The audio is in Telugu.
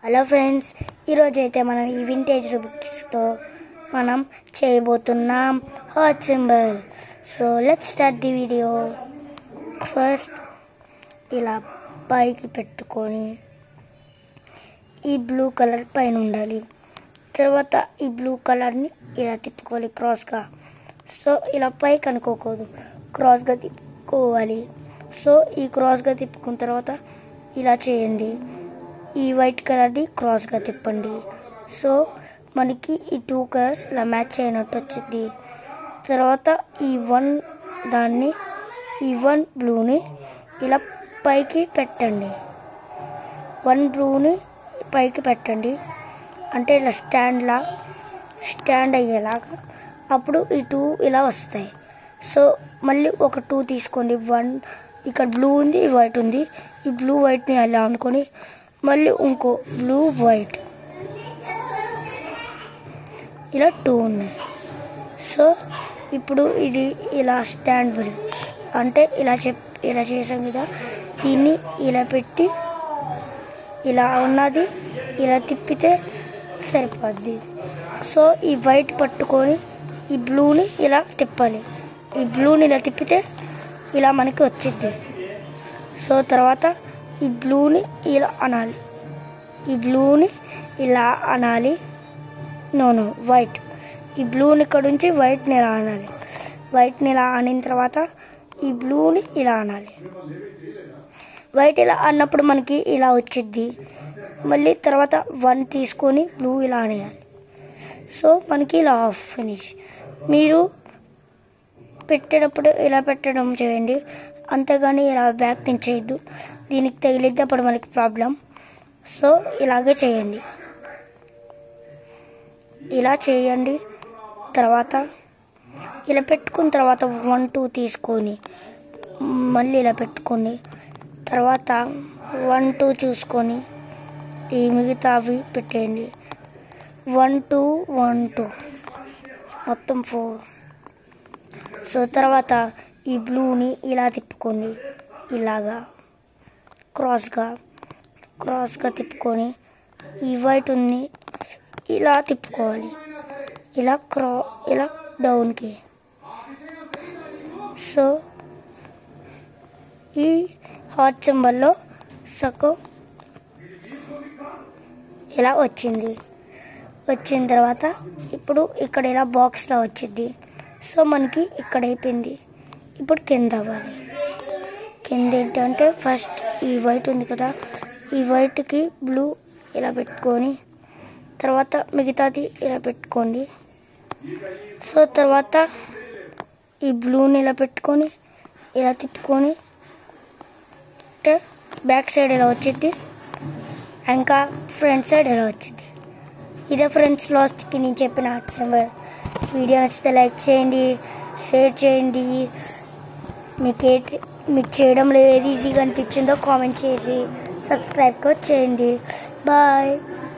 హలో ఫ్రెండ్స్, ఈరోజు అయితే మనం ఈ వింటేజ్ రూబిక్స్తో మనం చేయబోతున్నాం heart symbol. So let's start the video. First ఇలా పైకి పెట్టుకొని ఈ బ్లూ కలర్ పైన ఉండాలి. తర్వాత ఈ బ్లూ కలర్ని ఇలా తిప్పుకోవాలి క్రాస్గా. సో ఇలా పైకి అనుకోకూడదు, క్రాస్గా తిప్పుకోవాలి. సో ఈ క్రాస్గా తిప్పుకున్న తర్వాత ఇలా చేయండి. ఈ వైట్ కలర్ని క్రాస్గా తిప్పండి. సో మనకి ఈ 2 కలర్స్ ఇలా మ్యాచ్ అయినట్టు వచ్చింది. తర్వాత ఈ వన్ బ్లూని ఇలా పైకి పెట్టండి. పైకి పెట్టండి అంటే ఇలా స్టాండ్ అయ్యేలాగా. అప్పుడు ఈ 2 ఇలా వస్తాయి. సో మళ్ళీ ఒక 2 తీసుకోండి. 1 ఇక్కడ బ్లూ ఉంది, వైట్ ఉంది. ఈ బ్లూ వైట్ని అలా అనుకొని మళ్ళీ ఇంకో బ్లూ వైట్ ఇలా 2 ఉన్నాయి. సో ఇప్పుడు ఇది ఇలా స్టాండ్ అంటే ఇలా చేసాం కదా, దీన్ని ఇలా పెట్టి ఇలా ఉన్నది ఇలా తిప్పితే సరిపోద్ది. సో ఈ వైట్ పట్టుకొని ఈ బ్లూని ఇలా తిప్పాలి. ఈ బ్లూని ఇలా తిప్పితే ఇలా మనకి వచ్చింది. సో తర్వాత ఈ బ్లూని ఇలా అనాలి. వైట్. ఈ బ్లూని ఇక్కడ నుంచి వైట్ని ఇలా అనాలి. వైట్ని ఇలా అనిన తర్వాత ఈ బ్లూని ఇలా అనాలి. వైట్ ఇలా అన్నప్పుడు మనకి ఇలా వచ్చింది. మళ్ళీ తర్వాత 1 తీసుకొని బ్లూ ఇలా అనేయాలి. సో మనకి ఇలా హాఫ్ ఫినిష్. మీరు పెట్టేటప్పుడు ఇలా పెట్టడం చేయండి, అంతేగాని ఇలా బ్యాక్ చేయొద్దు. దీనికి తగిలిద్ది, అప్పుడు మనకి ప్రాబ్లం. సో ఇలాగే చేయండి. ఇలా చేయండి. తర్వాత ఇలా పెట్టుకున్న తర్వాత 1, 2 తీసుకొని మళ్ళీ ఇలా పెట్టుకోండి. తర్వాత 1, 2 చూసుకొని ఈ మిగతావి పెట్టేయండి. 1, 2 1, 2 మొత్తం 4. సో తర్వాత ఈ బ్లూని ఇలా తిప్పుకోండి. ఇలాగా క్రాస్గా తిప్పుకొని ఈ వైట్ ఉంది ఇలా తిప్పుకోవాలి. ఇలా డౌన్కి. సో ఈ హార్ట్ సింబల్లో సగం ఇలా వచ్చిన తర్వాత ఇప్పుడు ఇక్కడ ఇలా బాక్స్లా వచ్చింది. సో మనకి ఇక్కడ అయిపోయింది. ఇప్పుడు కింద అవ్వాలి. కింద ఏంటంటే ఫస్ట్ ఈ వైట్ ఉంది కదా, ఈ వైట్కి బ్లూ ఇలా పెట్టుకొని తర్వాత మిగతాది ఇలా పెట్టుకోండి. సో తర్వాత ఈ బ్లూని ఇలా పెట్టుకొని ఇలా తిప్పుకొని బ్యాక్ సైడ్ ఇలా వచ్చింది, ఇంకా ఫ్రంట్ సైడ్ ఇలా వచ్చింది. ఇదే ఫ్రెండ్స్ లాస్ట్కి నేను చెప్పిన హార్ట్ సింబల్. వీడియో నచ్చితే లైక్ చేయండి, షేర్ చేయండి. మీకు చేయడంలో ఏది ఈజీగా అనిపించిందో కామెంట్ చేసి సబ్స్క్రైబ్ కూడా చేయండి. బాయ్.